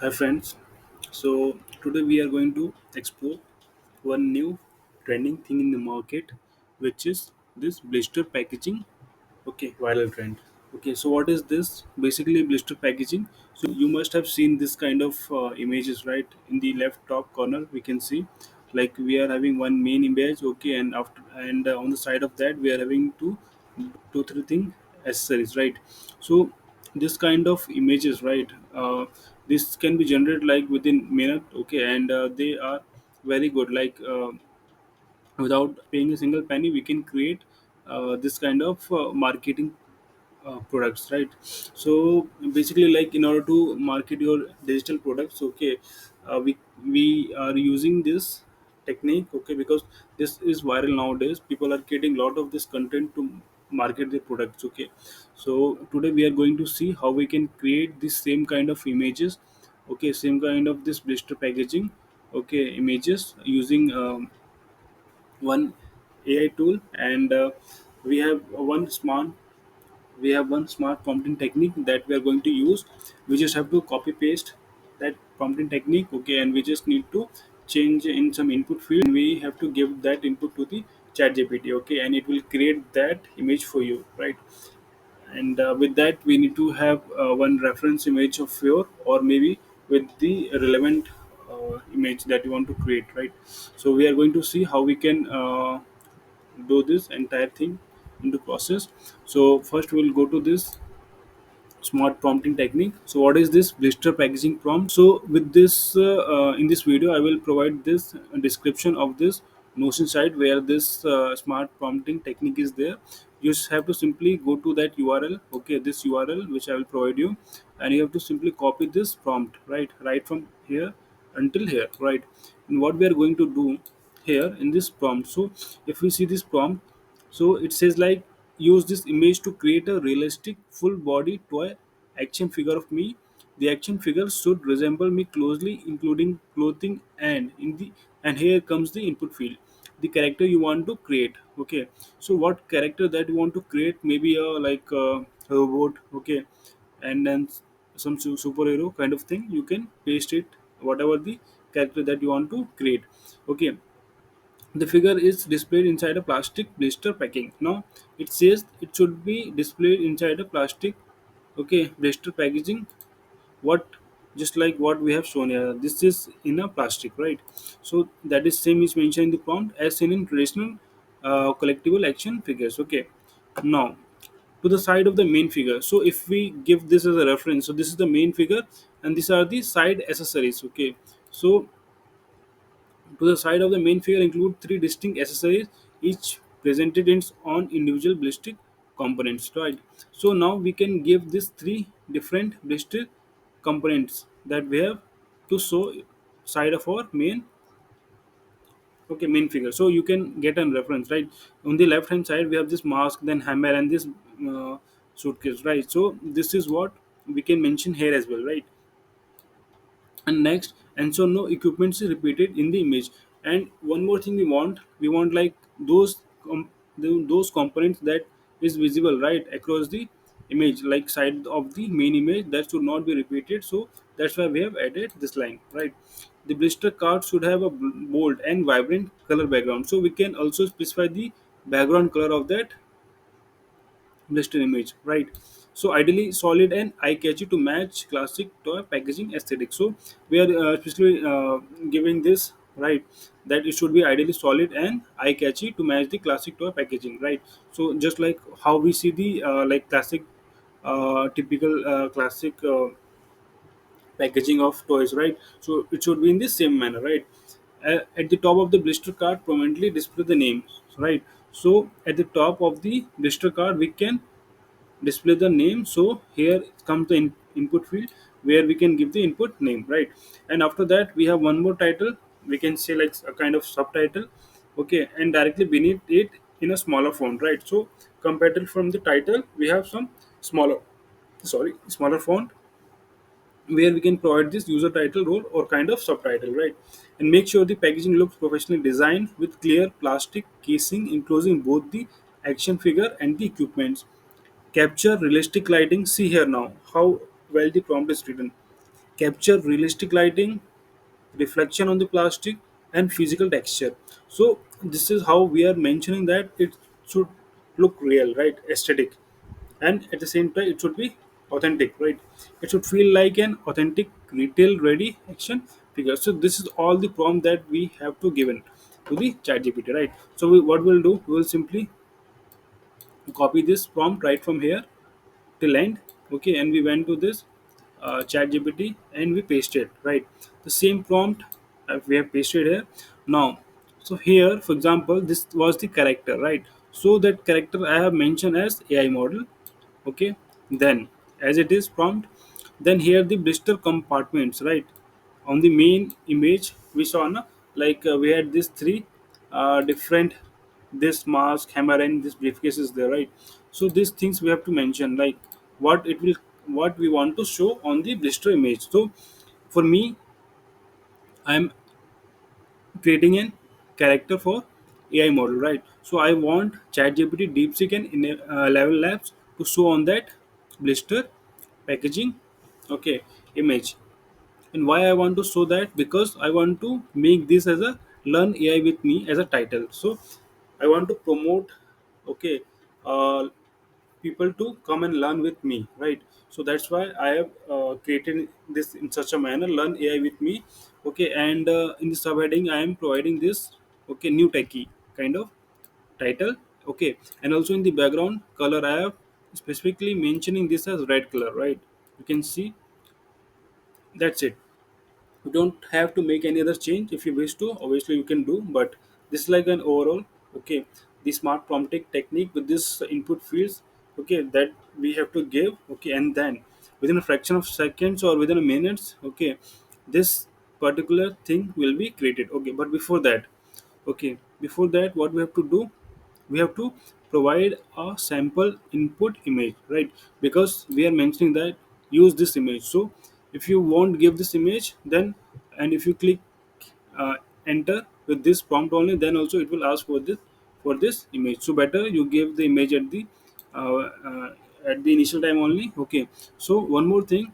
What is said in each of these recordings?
Hi friends. So today we are going to explore one new trending thing in the market, which is this blister packaging. Okay, viral trend. Okay, so what is this? Basically, blister packaging. So you must have seen this kind of images, right? In the left top corner, we can see like we are having one main image. Okay, and after and on the side of that, we are having two three thing accessories, right? So this kind of images, right? This can be generated like within minute. Okay, and they are very good. Like without paying a single penny, we can create this kind of marketing products, right? So basically, like in order to market your digital products, okay, we are using this technique, okay, because this is viral nowadays. People are creating a lot of this content to market their products, okay. So today we are going to see how we can create this same kind of images, okay, same kind of this blister packaging, okay, images using one AI tool, and we have one smart prompting technique that we are going to use. We just have to copy paste that prompting technique, okay, and we just need to change in some input field, and we have to give that input to the chat gpt, okay, and it will create that image for you, right? And with that we need to have one reference image of your, or maybe with the relevant image that you want to create, right? So we are going to see how we can do this entire thing into process. So first we'll go to this smart prompting technique. So what is this blister packaging prompt? So with this in this video I will provide this description of this notion site where this smart prompting technique is there. You just have to simply go to that url, okay, this url which I will provide you, and you have to simply copy this prompt, right from here until here, right? And what we are going to do here in this prompt, so if we see this prompt, so it says like, use this image to create a realistic full body toy action figure of me. The action figure should resemble me closely, including clothing, and in the and here comes the input field. The character you want to create. Okay. So what character that you want to create? Maybe a like a robot, okay, and then some superhero kind of thing. You can paste it, whatever the character that you want to create. Okay, the figure is displayed inside a plastic blister packing. Now it says it should be displayed inside a plastic, okay, blister packaging. What, just like what we have shown here, this is in a plastic, right? So that is same is mentioned in the prompt as seen in traditional collectible action figures. Okay, now to the side of the main figure. So if we give this as a reference, so this is the main figure and these are the side accessories. Okay, so to the side of the main figure include three distinct accessories, each presented in its own individual ballistic components. Right. So now we can give these three different ballistic components that we have to show side of our main, okay, main figure. So you can get a reference, right? On the left hand side we have this mask, then hammer, and this uh, suitcase, right? So this is what we can mention here as well, right? And next, and so no equipments is repeated in the image. And one more thing, we want like those components that is visible right across the image, like side of the main image, that should not be repeated. So that's why we have added this line, right? The blister card should have a bold and vibrant color background, so we can also specify the background color of that blister image, right? So ideally solid and eye catchy to match classic toy packaging aesthetic. So we are especially giving this, right, that it should be ideally solid and eye catchy to match the classic toy packaging, right? So just like how we see the like classic typical classic packaging of toys, right? So it should be in the same manner, right? At the top of the blister card prominently display the names, right? So at the top of the blister card we can display the name. So here comes the input field where we can give the input name, right? And after that we have one more title, we can say like a kind of subtitle, okay, and directly beneath it in a smaller font, right? So compared to from the title we have some smaller, smaller font where we can provide this user title role or kind of subtitle, right? And make sure the packaging looks professionally designed with clear plastic casing enclosing both the action figure and the equipments. Capture realistic lighting. See here now how well the prompt is written. capture realistic lighting, reflection on the plastic, and physical texture. So this is how we are mentioning that it should look real, right? Aesthetic, and at the same time it should be authentic, right? It should feel like an authentic retail ready action figure. So this is all the prompt that we have to given to the chat gpt, right? So what we'll do, we will simply copy this prompt right from here till end. Okay, and we went to this chat gpt and we pasted, right? The same prompt we have pasted here now. So here, for example, this was the character, right? So that character I have mentioned as ai model. Okay, then as it is prompt, then here the blister compartments, right? On the main image we saw na, like we had these three different, this mask, hammer, and this briefcase is there, right? So these things we have to mention, like what it will, what we want to show on the blister image. So for me, I'm creating a character for AI model, right? So I want ChatGPT, DeepSeek, and Level Labs to show on that blister packaging, okay, image. And why I want to show that? Because I want to make this as a learn AI with me as a title. So I want to promote, okay, uh, people to come and learn with me, right? So that's why I have created this in such a manner, learn ai with me. Okay, and in the subheading I am providing this, okay, new techie kind of title. Okay, and also in the background color I have specifically mentioning this as red color, right? You can see, that's it. You don't have to make any other change. If you wish to, obviously you can do, but this is like an overall, okay, the smart prompting technique with this input fields, okay, that we have to give, okay, and then within a fraction of seconds or within a minutes, okay, this particular thing will be created. Okay, but before that, okay, before that what we have to do, we have to provide a sample input image, right? Because we are mentioning that use this image. So if you won't give this image, then, and if you click uh, enter with this prompt only, then also it will ask for this image. So better you give the image uh, uh, at the initial time only. Okay, so one more thing,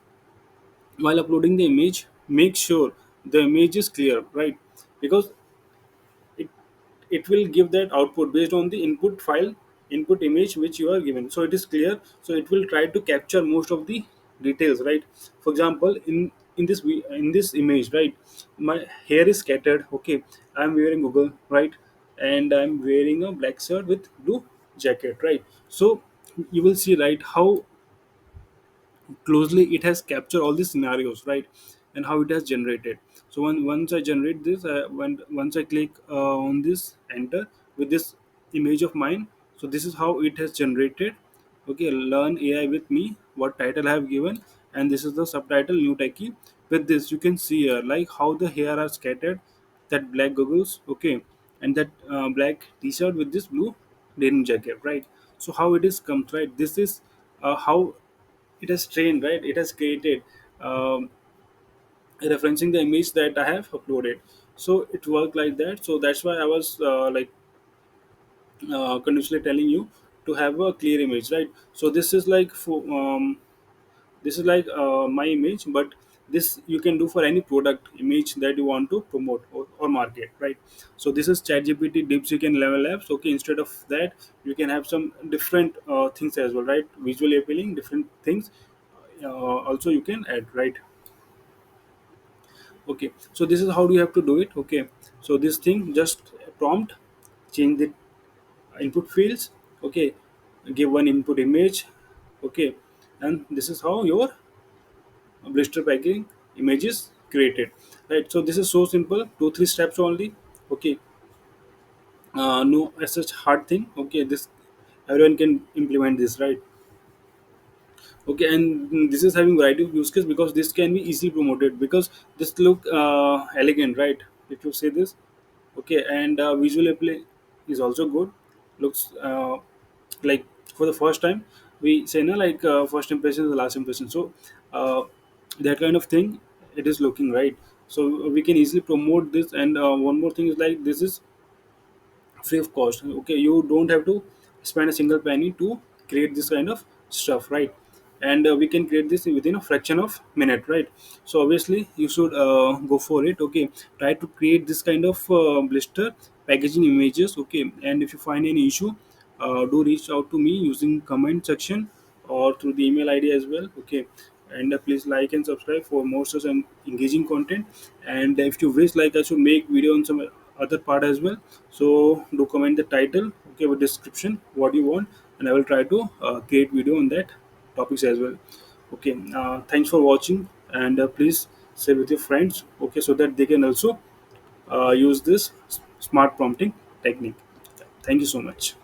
while uploading the image, make sure the image is clear, right? Because it it will give that output based on the input file, input image which you are given. So it is clear, so it will try to capture most of the details, right? For example, in this image, right, my hair is scattered. Okay, I'm wearing google, right? And I'm wearing a black shirt with blue jacket, right? So you will see, right, how closely it has captured all these scenarios, right? And how it has generated. So once I generate this, once I click on this enter with this image of mine, so this is how it has generated. Okay, learn ai with me, what title I have given, and this is the subtitle, new techie. With this you can see here like how the hair are scattered, that black goggles, okay, and that black t-shirt with this blue denim jacket, right? So how it is comes, right? This is how it has trained, right? It has created, um, referencing the image that I have uploaded. So it worked like that. So that's why I was continuously telling you to have a clear image, right? So this is like for this is like my image, but this you can do for any product image that you want to promote or market, right? So this is ChatGPT, DeepSeek, and Level Labs. Okay, instead of that, you can have some different things as well, right? Visually appealing, different things. Also, you can add, right? Okay, so this is how do you have to do it. Okay, so this thing just prompt, change the input fields. Okay, give one input image. Okay, and this is how your blister packing image is created, right? So this is so simple, 2 3 steps only. Okay, no as such hard thing. Okay, this everyone can implement this, right? Okay, and this is having variety of use case because this can be easily promoted because this look elegant, right? If you say this, okay, and visual play is also good. Looks like for the first time we say no, like first impression is the last impression. So uh, that kind of thing it is looking, right? So we can easily promote this. And one more thing is like this is free of cost. Okay, you don't have to spend a single penny to create this kind of stuff, right? and we can create this within a fraction of minute, right? So obviously you should go for it. Okay, try to create this kind of blister packaging images. Okay, and if you find any issue, do reach out to me using comment section or through the email id as well. Okay, and please like and subscribe for more such and engaging content. And if you wish like I should make video on some other part as well, so do comment the title, okay, with description what you want, and I will try to create video on that topics as well. Okay, thanks for watching, and please share with your friends, okay, so that they can also use this smart prompting technique. Thank you so much.